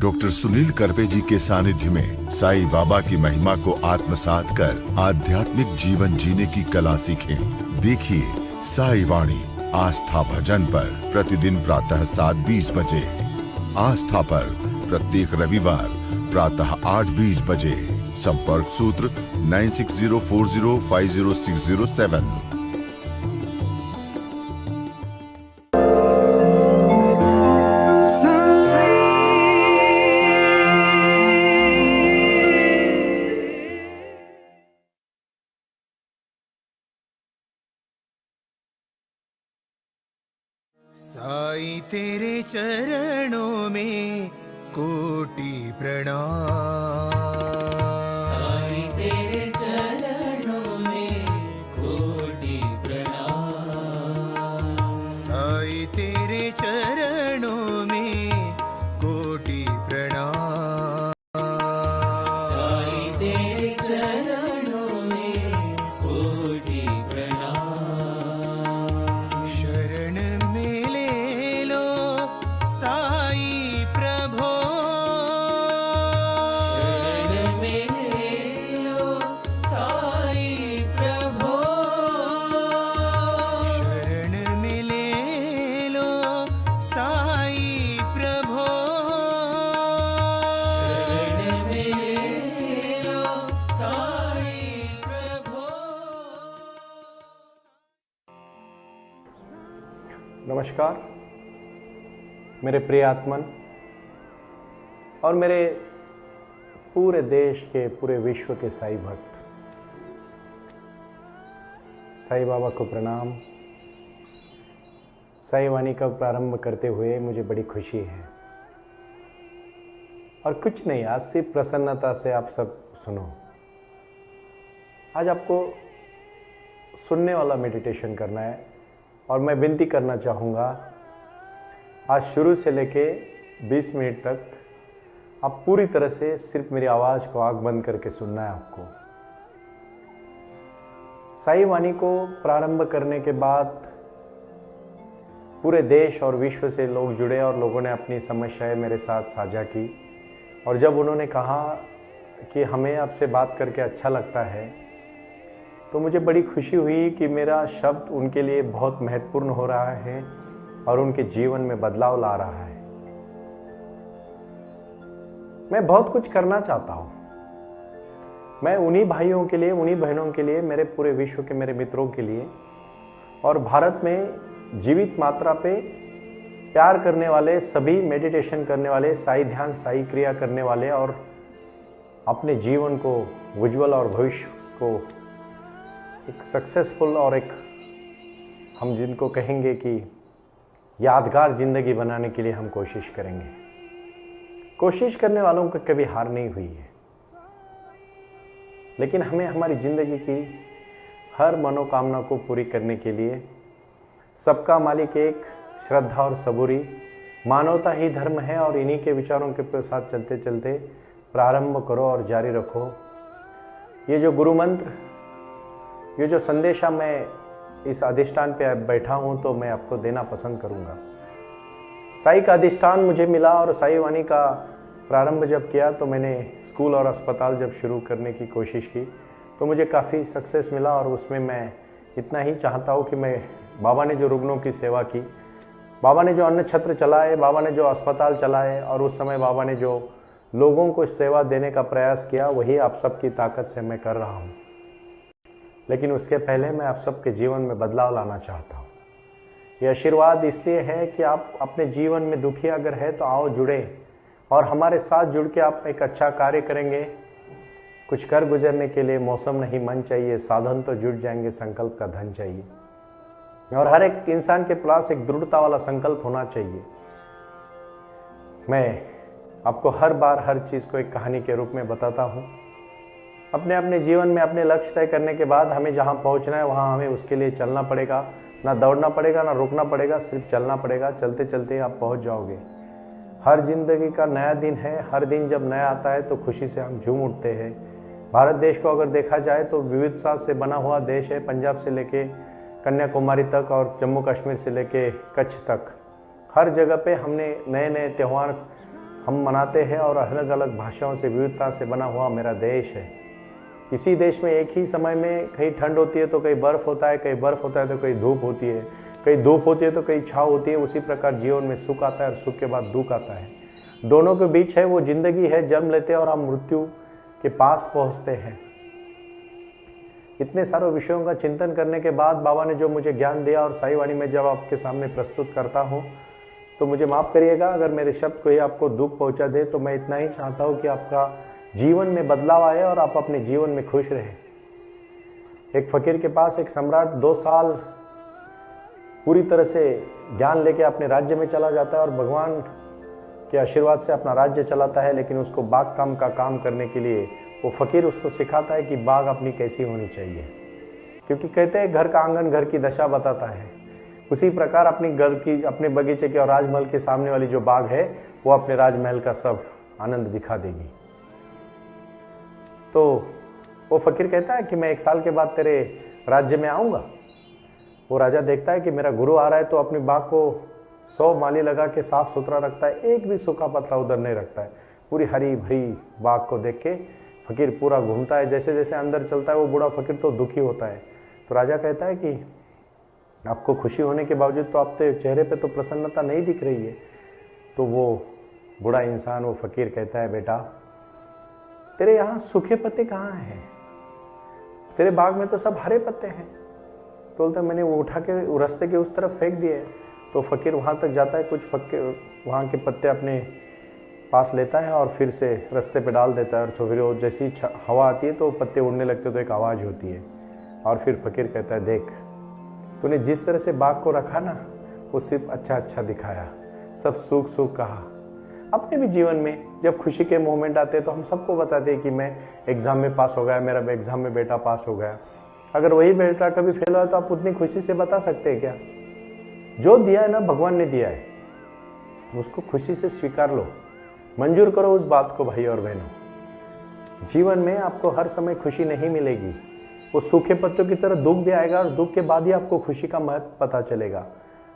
Doctor Sunil Karpe जी के सानिध्य में साईं बाबा की महिमा को आत्मसात कर आध्यात्मिक जीवन जीने की कला सीखें। देखिए साई वाणी आस्था भजन पर प्रतिदिन प्रातः 7:20 बजे, आस्था पर प्रत्येक रविवार प्रातः 8:20 बजे। संपर्क सूत्र 9604050607। साईं तेरे चरणों में कोटि प्रणाम। साईं तेरे चरणों में कोटि प्रणाम। साईं तेरे चरणों में कोटि प्रणाम। साईं तेरे चरणों में कोटि प्रणाम। शरण में ले लो साईं प्रभो। शरण में ले लो साईं प्रभो। शरण में ले लो साईं प्रभो। शरण में ले लो साईं प्रभो। नमस्कार मेरे प्रिय आत्मन और मेरे पूरे देश के, पूरे विश्व के साईं भक्त। साईं बाबा को प्रणाम। साईं वाणी का प्रारंभ करते हुए मुझे बड़ी खुशी है और कुछ नहीं, आज सिर्फ प्रसन्नता से आप सब सुनो। आज आपको सुनने वाला मेडिटेशन करना है और मैं विनती करना चाहूँगा, आज शुरू से लेके 20 मिनट तक आप पूरी तरह से सिर्फ मेरी आवाज़ को आँख बंद करके सुनना है आपको। साईं वाणी को प्रारंभ करने के बाद पूरे देश और विश्व से लोग जुड़े और लोगों ने अपनी समस्याएं मेरे साथ साझा की। और जब उन्होंने कहा कि हमें आपसे बात करके अच्छा लगता है, तो मुझे बड़ी खुशी हुई कि मेरा शब्द उनके लिए बहुत महत्वपूर्ण हो रहा है और उनके जीवन में बदलाव ला रहा है। मैं बहुत कुछ करना चाहता हूँ। मैं उन्हीं भाइयों के लिए, उन्हीं बहनों के लिए, मेरे पूरे विश्व के मेरे मित्रों के लिए और भारत में जीवित मात्रा पे प्यार करने वाले सभी, मेडिटेशन करने वाले, साई ध्यान, साई क्रिया करने वाले और अपने जीवन को उज्ज्वल और भविष्य को एक सक्सेसफुल और एक, हम जिनको कहेंगे कि यादगार ज़िंदगी बनाने के लिए हम कोशिश करेंगे। कोशिश करने वालों को कभी हार नहीं हुई है, लेकिन हमें हमारी ज़िंदगी की हर मनोकामना को पूरी करने के लिए सबका मालिक एक, श्रद्धा और सबूरी, मानवता ही धर्म है और इन्हीं के विचारों के साथ चलते चलते प्रारंभ करो और जारी रखो। ये जो गुरु मंत्र, ये जो संदेशा मैं इस अधिष्ठान पे बैठा हूँ तो मैं आपको देना पसंद करूँगा। साई का अधिष्ठान मुझे मिला और साई वाणी का प्रारंभ जब किया तो मैंने स्कूल और अस्पताल जब शुरू करने की कोशिश की तो मुझे काफ़ी सक्सेस मिला। और उसमें मैं इतना ही चाहता हूँ कि मैं, बाबा ने जो रुग्णों की सेवा की, बाबा ने जो अन्न छत्र चलाए, बाबा ने जो अस्पताल चलाए और उस समय बाबा ने जो लोगों को सेवा देने का प्रयास किया, वही आप सबकी ताकत से मैं कर रहा हूँ। लेकिन उसके पहले मैं आप सबके जीवन में बदलाव लाना चाहता हूँ। ये आशीर्वाद इसलिए है कि आप अपने जीवन में दुखी अगर है तो आओ जुड़े और हमारे साथ जुड़ के आप एक अच्छा कार्य करेंगे। कुछ कर गुजरने के लिए मौसम नहीं मन चाहिए, साधन तो जुट जाएंगे, संकल्प का धन चाहिए। और हर एक इंसान के पास एक दृढ़ता वाला संकल्प होना चाहिए। मैं आपको हर बार हर चीज़ को एक कहानी के रूप में बताता हूँ। अपने अपने जीवन में अपने लक्ष्य तय करने के बाद हमें जहाँ पहुँचना है वहाँ हमें उसके लिए चलना पड़ेगा। ना दौड़ना पड़ेगा, ना रुकना पड़ेगा, सिर्फ चलना पड़ेगा। चलते चलते आप पहुँच जाओगे। हर जिंदगी का नया दिन है। हर दिन जब नया आता है तो खुशी से हम झूम उठते हैं। भारत देश को अगर देखा जाए तो विविधता से बना हुआ देश है। पंजाब से लेके कन्याकुमारी तक और जम्मू कश्मीर से लेके कच्छ तक हर जगह पे हमने नए नए त्यौहार हम मनाते हैं और अलग अलग भाषाओं से विविधता से बना हुआ मेरा देश है। इसी देश में एक ही समय में कहीं ठंड होती है तो कहीं बर्फ़ होता है, कहीं बर्फ़ होता है तो कहीं धूप होती है, कहीं धूप होती है तो कहीं छाँव होती है। उसी प्रकार जीवन में सुख आता है और सुख के बाद दुख आता है। दोनों के बीच है वो जिंदगी है, जन्म लेते हैं और हम मृत्यु के पास पहुँचते हैं। इतने सारे विषयों का चिंतन करने के बाद बाबा ने जो मुझे ज्ञान दिया और साई वाणी में जब आपके सामने प्रस्तुत करता हूँ तो मुझे माफ़ करिएगा अगर मेरे शब्द कोई आपको दुख पहुँचा दे। तो मैं इतना ही चाहता हूँ कि आपका जीवन में बदलाव आए और आप अपने जीवन में खुश रहें। एक फ़कीर के पास एक सम्राट 2 साल पूरी तरह से ज्ञान लेके अपने राज्य में चला जाता है और भगवान के आशीर्वाद से अपना राज्य चलाता है, लेकिन उसको बाग काम का काम करने के लिए वो फ़कीर उसको सिखाता है कि बाग अपनी कैसी होनी चाहिए। क्योंकि कहते हैं घर का आंगन घर की दशा बताता है। उसी प्रकार अपनी घर की, अपने बगीचे के और राजमहल के सामने वाली जो बाग है वो अपने राजमहल का सब आनंद दिखा देगी। तो वो फ़कीर कहता है कि मैं 1 साल के बाद तेरे राज्य में आऊँगा। वो राजा देखता है कि मेरा गुरु आ रहा है तो अपनी बाग को 100 माली लगा के साफ सुथरा रखता है, एक भी सूखा पत्ता उधर नहीं रखता है। पूरी हरी भरी बाग को देख के फ़कीर पूरा घूमता है। जैसे जैसे अंदर चलता है वो बूढ़ा फ़कीर तो दुखी होता है। तो राजा कहता है कि आपको खुशी होने के बावजूद तो आपके चेहरे पे तो प्रसन्नता नहीं दिख रही है। तो वो बूढ़ा इंसान, वो फ़कीर कहता है, बेटा तेरे यहाँ सूखे पत्ते कहाँ हैं? तेरे बाग में तो सब हरे पत्ते हैं। तो बोलता मैंने वो उठा के रास्ते के उस तरफ फेंक दिए। तो फ़कीर वहाँ तक जाता है, कुछ वहाँ के पत्ते अपने पास लेता है और फिर से रास्ते पे डाल देता है। और तो फिर वो जैसी हवा आती है तो पत्ते उड़ने लगते तो एक आवाज़ होती है। और फिर फ़कीर कहता है, देख तूने जिस तरह से बाग को रखा ना वो सिर्फ अच्छा अच्छा दिखाया, सब सुख सुख कहा। अपने भी जीवन में जब खुशी के मोमेंट आते हैं तो हम सबको बताते हैं कि मैं एग्ज़ाम में पास हो गया, मेरा एग्ज़ाम में बेटा पास हो गया। अगर वही बेटा कभी फेल हुआ तो आप उतनी खुशी से बता सकते हैं क्या? जो दिया है ना भगवान ने दिया है, उसको खुशी से स्वीकार लो, मंजूर करो उस बात को। भाई और बहनों, जीवन में आपको हर समय खुशी नहीं मिलेगी। वो सूखे पत्तों की तरह दुख भी आएगा और दुख के बाद ही आपको खुशी का महत्व पता चलेगा।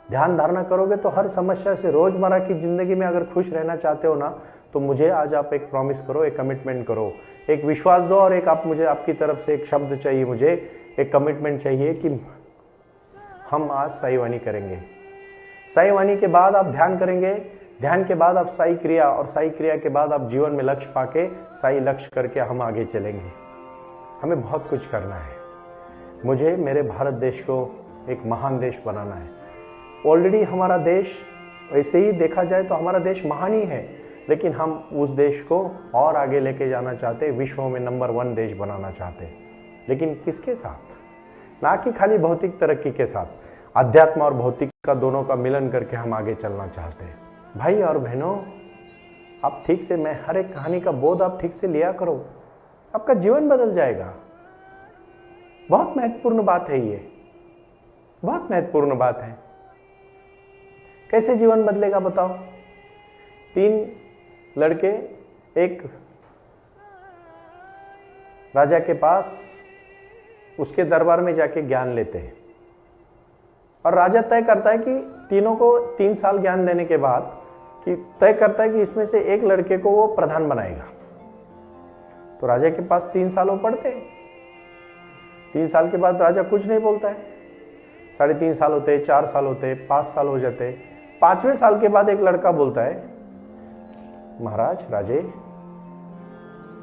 ध्यान धारणा करोगे तो हर समस्या से, रोज़मर्रा की ज़िंदगी में अगर खुश रहना चाहते हो ना तो मुझे आज आप एक प्रॉमिस करो, एक कमिटमेंट करो, एक विश्वास दो और एक आप मुझे आपकी तरफ से एक शब्द चाहिए, मुझे एक कमिटमेंट चाहिए कि हम आज साई वाणी करेंगे। साई वाणी के बाद आप ध्यान करेंगे, ध्यान के बाद आप साई क्रिया, और साई क्रिया के बाद आप जीवन में लक्ष्य पाके साई लक्ष्य करके हम आगे चलेंगे। हमें बहुत कुछ करना है। मुझे मेरे भारत देश को एक महान देश बनाना है। ऑलरेडी हमारा देश, ऐसे ही देखा जाए तो हमारा देश महान ही है, लेकिन हम उस देश को और आगे लेके जाना चाहते, विश्व में नंबर 1 देश बनाना चाहते। लेकिन किसके साथ? ना कि खाली भौतिक तरक्की के साथ, अध्यात्म और भौतिक का दोनों का मिलन करके हम आगे चलना चाहते हैं। भाई और बहनों, आप ठीक से, मैं हर एक कहानी का बोध आप ठीक से लिया करो, आपका जीवन बदल जाएगा। बहुत महत्वपूर्ण बात है ये, बहुत महत्वपूर्ण बात है। कैसे जीवन बदलेगा बताओ? 3 लड़के एक राजा के पास, उसके दरबार में जाके ज्ञान लेते हैं और राजा तय करता है कि तीनों को 3 साल ज्ञान देने के बाद कि तय करता है कि इसमें से एक लड़के को वो प्रधान बनाएगा। तो राजा के पास 3 साल वो पढ़ते हैं। 3 साल के बाद राजा कुछ नहीं बोलता है। 3.5 साल होते, 4 साल होते, 5 साल हो जाते। 5वें साल के बाद एक लड़का बोलता है, महाराज राजे,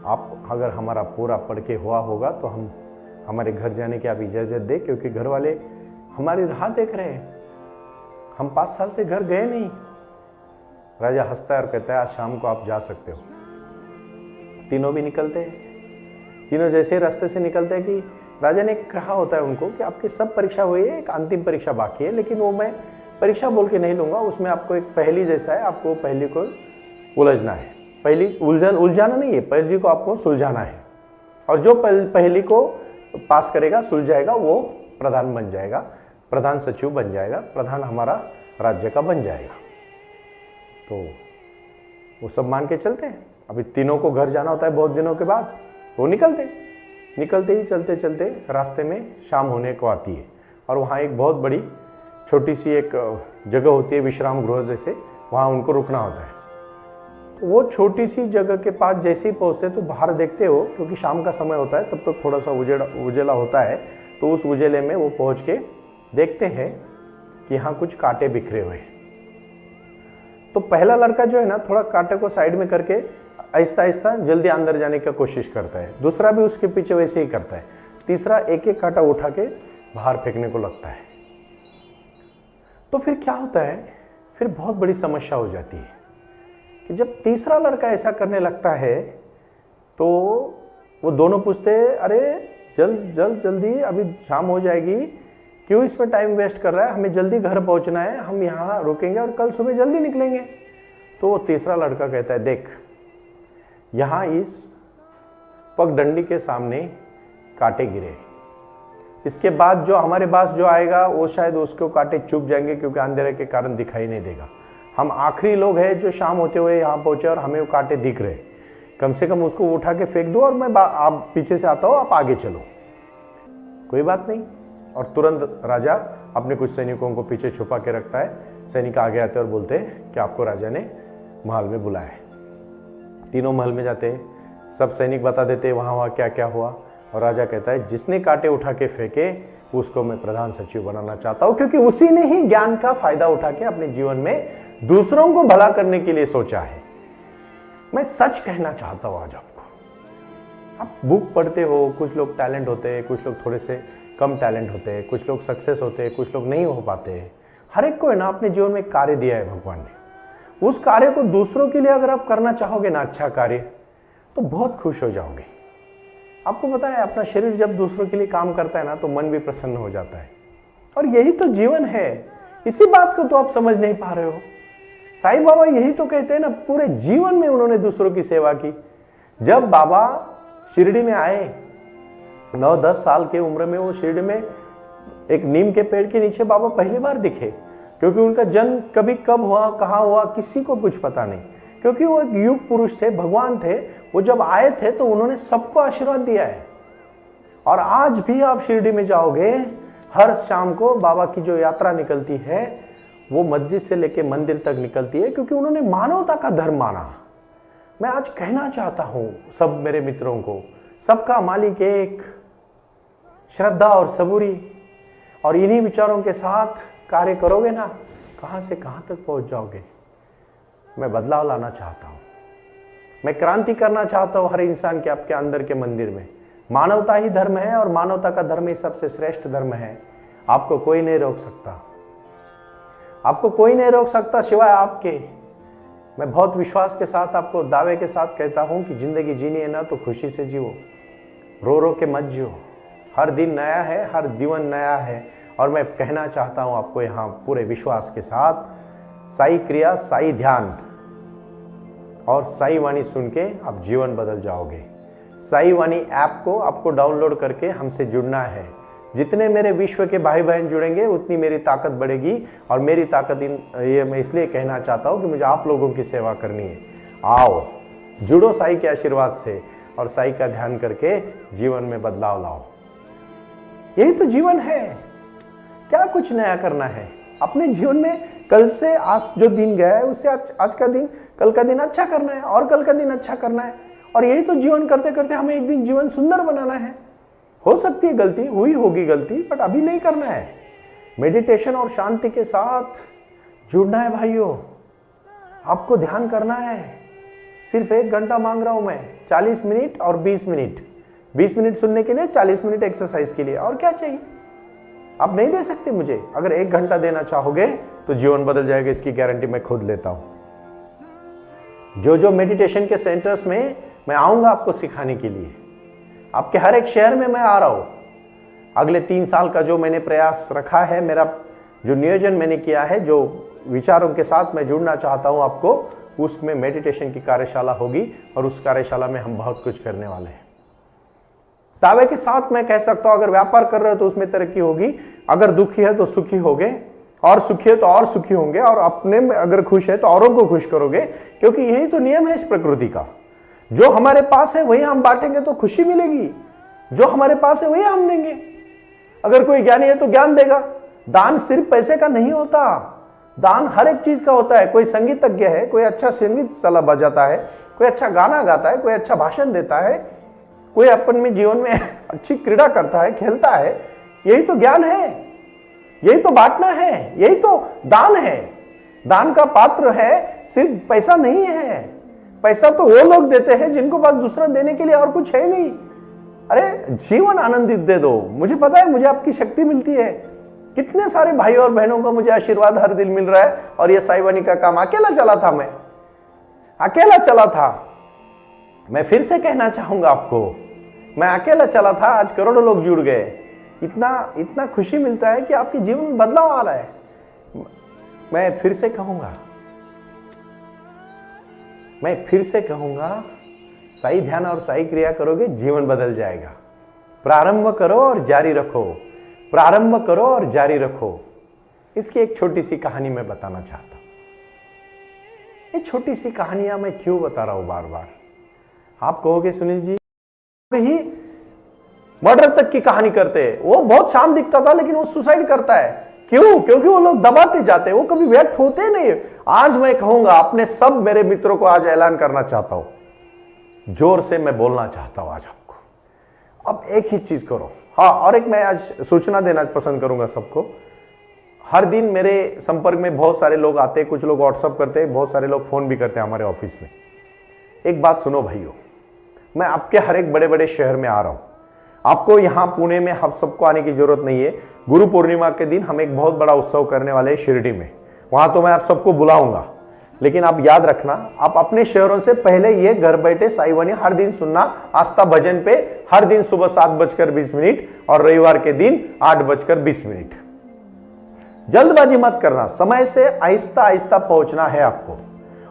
आप अगर हमारा पूरा पढ़ के हुआ होगा तो हम हमारे घर जाने की आप इजाज़त दें, क्योंकि घर वाले हमारी राह देख रहे हैं। हम 5 साल से घर गए नहीं। राजा हंसता है और कहता है, आज शाम को आप जा सकते हो। तीनों भी निकलते हैं। तीनों जैसे रास्ते से निकलते हैं कि राजा ने कहा होता है उनको कि आपकी सब परीक्षा हुई है, एक अंतिम परीक्षा बाकी है, लेकिन वो मैं परीक्षा बोल के नहीं लूँगा, उसमें आपको एक पहेली जैसा है, आपको पहेली को उलझना है। पहेली उलझाना नहीं है, पहेली को आपको सुलझाना है। और जो पहेली को पास करेगा, सुलझाएगा, वो प्रधान बन जाएगा, प्रधान सचिव बन जाएगा, प्रधान हमारा राज्य का बन जाएगा। तो वो सब मान के चलते हैं। अभी तीनों को घर जाना होता है बहुत दिनों के बाद, वो निकलते ही चलते चलते रास्ते में शाम होने को आती है और वहाँ एक बहुत बड़ी छोटी सी एक जगह होती है, विश्राम गृह जैसे, वहाँ उनको रुकना होता है। तो वो छोटी सी जगह के पास जैसे ही पहुंचते तो बाहर देखते हो, क्योंकि शाम का समय होता है तब तो थोड़ा सा उजेला होता है, तो उस उजेले में वो पहुंच के देखते हैं कि यहाँ कुछ कांटे बिखरे हुए हैं। तो पहला लड़का जो है ना, थोड़ा कांटे को साइड में करके आहिस्ता आहिस्ता जल्दी अंदर जाने की कोशिश करता है, दूसरा भी उसके पीछे वैसे ही करता है, तीसरा एक एक कांटा उठा के बाहर फेंकने को लगता है। तो फिर क्या होता है, फिर बहुत बड़ी समस्या हो जाती है कि जब तीसरा लड़का ऐसा करने लगता है तो वो दोनों पूछते हैं, अरे जल्दी अभी शाम हो जाएगी, क्यों इसमें टाइम वेस्ट कर रहा है, हमें जल्दी घर पहुंचना है, हम यहाँ रुकेंगे और कल सुबह जल्दी निकलेंगे। तो वो तीसरा लड़का कहता है, देख यहाँ इस पगडंडी के सामने कांटे गिरे, इसके बाद जो हमारे पास जो आएगा वो शायद उसको कांटे चुभ जाएंगे, क्योंकि अंधेरे के कारण दिखाई नहीं देगा। हम आखिरी लोग हैं जो शाम होते हुए यहाँ पहुंचे और हमें वो कांटे दिख रहे, कम से कम उसको उठा के फेंक दो और मैं आप पीछे से आता हूँ, आप आगे चलो। कोई बात नहीं। और तुरंत राजा अपने कुछ सैनिकों को पीछे छुपा के रखता है। सैनिक आगे आते और बोलते हैं कि आपको राजा ने महल में बुलाया है। तीनों महल में जाते हैं, सब सैनिक बता देते हैं वहाँ क्या क्या हुआ। और राजा कहता है, जिसने कांटे उठा के फेंके उसको मैं प्रधान सचिव बनाना चाहता हूँ, क्योंकि उसी ने ही ज्ञान का फायदा उठा के अपने जीवन में दूसरों को भला करने के लिए सोचा है। मैं सच कहना चाहता हूँ आज आपको, आप बुक पढ़ते हो, कुछ लोग टैलेंट होते हैं, कुछ लोग थोड़े से कम टैलेंट होते हैं, कुछ लोग सक्सेस होते हैं, कुछ लोग नहीं हो पाते हैं। हर एक को है ना अपने जीवन में एक कार्य दिया है भगवान ने। उस कार्य को दूसरों के लिए अगर आप करना चाहोगे ना, अच्छा कार्य, तो बहुत खुश हो जाओगे। आपको पता है, अपना शरीर जब दूसरों के लिए काम करता है ना, तो मन भी प्रसन्न हो जाता है। और यही तो जीवन है। इसी बात को तो आप समझ नहीं पा रहे हो। साईं बाबा यही तो कहते हैं ना, पूरे जीवन में उन्होंने दूसरों की सेवा की। जब बाबा शिरडी में आए, 9-10 साल की उम्र में, वो शिरडी में एक नीम के पेड़ के नीचे बाबा पहली बार दिखे, क्योंकि उनका जन्म कभी कब हुआ, कहाँ हुआ, किसी को कुछ पता नहीं, क्योंकि वो एक युग पुरुष थे, भगवान थे। वो जब आए थे तो उन्होंने सबको आशीर्वाद दिया है। और आज भी आप शिरडी में जाओगे, हर शाम को बाबा की जो यात्रा निकलती है वो मस्जिद से लेके मंदिर तक निकलती है, क्योंकि उन्होंने मानवता का धर्म माना। मैं आज कहना चाहता हूं सब मेरे मित्रों को, सबका मालिक एक, श्रद्धा और सबूरी और इन्हीं विचारों के साथ कार्य करोगे ना, कहां से कहां तक पहुंच जाओगे। मैं बदलाव लाना चाहता हूं, मैं क्रांति करना चाहता हूं हर इंसान के, आपके अंदर के मंदिर में। मानवता ही धर्म है और मानवता का धर्म ही सबसे श्रेष्ठ धर्म है। आपको कोई नहीं रोक सकता, आपको कोई नहीं रोक सकता सिवाय आपके। मैं बहुत विश्वास के साथ आपको दावे के साथ कहता हूं कि जिंदगी जीनी है ना, तो खुशी से जियो, रो रो के मत जियो। हर दिन नया है, हर जीवन नया है। और मैं कहना चाहता हूं आपको यहाँ पूरे विश्वास के साथ, साई क्रिया, साई ध्यान और साई वाणी सुन के आप जीवन बदल जाओगे। साई वाणी ऐप को आपको डाउनलोड करके हमसे जुड़ना है। जितने मेरे विश्व के भाई बहन जुड़ेंगे उतनी मेरी ताकत बढ़ेगी। और मेरी ताकत ये मैं इसलिए कहना चाहता हूँ कि मुझे आप लोगों की सेवा करनी है। आओ, जुड़ो साई के आशीर्वाद से और साई का ध्यान करके जीवन में बदलाव लाओ। यही तो जीवन है। क्या कुछ नया करना है अपने जीवन में? कल से आज जो दिन गया है उससे आज का दिन, कल का दिन अच्छा करना है और कल का दिन अच्छा करना है। और यही तो जीवन करते करते हमें एक दिन जीवन सुंदर बनाना है। हो सकती है गलती हुई होगी गलती, बट अभी नहीं करना है। मेडिटेशन और शांति के साथ जुड़ना है भाइयों। आपको ध्यान करना है। सिर्फ 1 घंटा मांग रहा हूं मैं, 40 मिनट और 20 मिनट। 20 मिनट सुनने के लिए, 40 मिनट एक्सरसाइज के लिए। और क्या चाहिए? आप नहीं दे सकते मुझे। अगर 1 घंटा देना चाहोगे तो जीवन बदल जाएगा, इसकी गारंटी मैं खुद लेता हूं। जो मेडिटेशन के सेंटर्स में मैं आऊंगा आपको सिखाने के लिए, आपके हर एक शहर में मैं आ रहा हूं। अगले 3 साल का जो मैंने प्रयास रखा है, मेरा जो नियोजन मैंने किया है, जो विचारों के साथ मैं जुड़ना चाहता हूं आपको, उसमें मेडिटेशन की कार्यशाला होगी और उस कार्यशाला में हम बहुत कुछ करने वाले हैं। दावे के साथ मैं कह सकता हूं, अगर व्यापार कर रहे हो तो उसमें तरक्की होगी, अगर दुखी है तो सुखी होगे, और सुखी है तो और सुखी होंगे, और अपने में अगर खुश है तो औरों को खुश करोगे, क्योंकि यही तो नियम है इस प्रकृति का। जो हमारे पास है वही हम बांटेंगे तो खुशी मिलेगी। जो हमारे पास है वही हम देंगे। अगर कोई ज्ञानी है तो ज्ञान देगा। दान सिर्फ पैसे का नहीं होता। दान हर एक चीज का होता है। कोई संगीतज्ञ है, कोई अच्छा संगीत सला बजाता है, कोई अच्छा गाना गाता है, कोई अच्छा भाषण देता है, कोई अपन में जीवन में अच्छी क्रीड़ा करता है, खेलता है। यही तो ज्ञान है, यही तो बांटना है, यही तो दान है। दान का पात्र है सिर्फ पैसा नहीं है। पैसा तो वो लोग देते हैं जिनको पास दूसरा देने के लिए और कुछ है नहीं। अरे जीवन आनंदित दे दो। मुझे पता है मुझे आपकी शक्ति मिलती है। कितने सारे भाई और बहनों का मुझे आशीर्वाद हर दिन मिल रहा है। और ये साई वाणी का काम अकेला चला था, मैं अकेला चला था। मैं फिर से कहना चाहूंगा आपको, मैं अकेला चला था, आज करोड़ों लोग जुड़ गए। इतना खुशी मिलता है कि आपके जीवन में बदलाव आ रहा है। मैं फिर से कहूंगा, साई ध्यान और साई क्रिया करोगे, जीवन बदल जाएगा। प्रारंभ करो और जारी रखो, प्रारंभ करो और जारी रखो। इसकी एक छोटी सी कहानी मैं बताना चाहता हूं। ये छोटी सी कहानियां मैं क्यों बता रहा हूं बार बार? आप कहोगे सुनील जी ही मर्डर तक की कहानी करते हैं। वो बहुत शांत दिखता था लेकिन वो सुसाइड करता है। क्यों? क्योंकि वो लोग दबाते जाते हैं, वो कभी व्यक्त होते नहीं। आज मैं कहूंगा, अपने सब मेरे मित्रों को आज ऐलान करना चाहता हूं, जोर से मैं बोलना चाहता हूं आज आपको, अब एक ही चीज करो। हाँ, और एक मैं आज सूचना देना पसंद करूंगा सबको। हर दिन मेरे संपर्क में बहुत सारे लोग आते हैं, कुछ लोग व्हाट्सअप करते हैं, बहुत सारे लोग फोन भी करते हैं हमारे ऑफिस में। एक बात सुनो भाइयों, मैं आपके हर एक बड़े बड़े शहर में आ रहा हूं। आपको यहाँ पुणे में हम सबको आने की जरूरत नहीं है। गुरु पूर्णिमा के दिन हम एक बहुत बड़ा उत्सव करने वाले हैं शिरडी में। वहां तो मैं आप सबको बुलाऊंगा, लेकिन आप याद रखना, आप अपने शहरों से पहले ये घर बैठे साई वाणी हर दिन सुनना। आस्था भजन पे हर दिन सुबह 7:20 और रविवार के दिन 8:20। जल्दबाजी मत करना, समय से आहिस्ता आहिस्ता पहुंचना है आपको।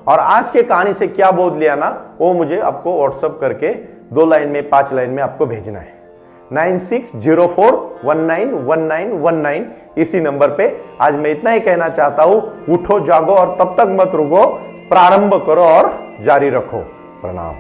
और आज के कहानी से क्या बोध लिया ना, वो मुझे आपको व्हाट्सएप करके 2 लाइन में 5 लाइन में आपको भेजना है। 9604191919 इसी नंबर पे। आज मैं इतना ही कहना चाहता हूं, उठो जागो और तब तक मत रुको, प्रारंभ करो और जारी रखो। प्रणाम।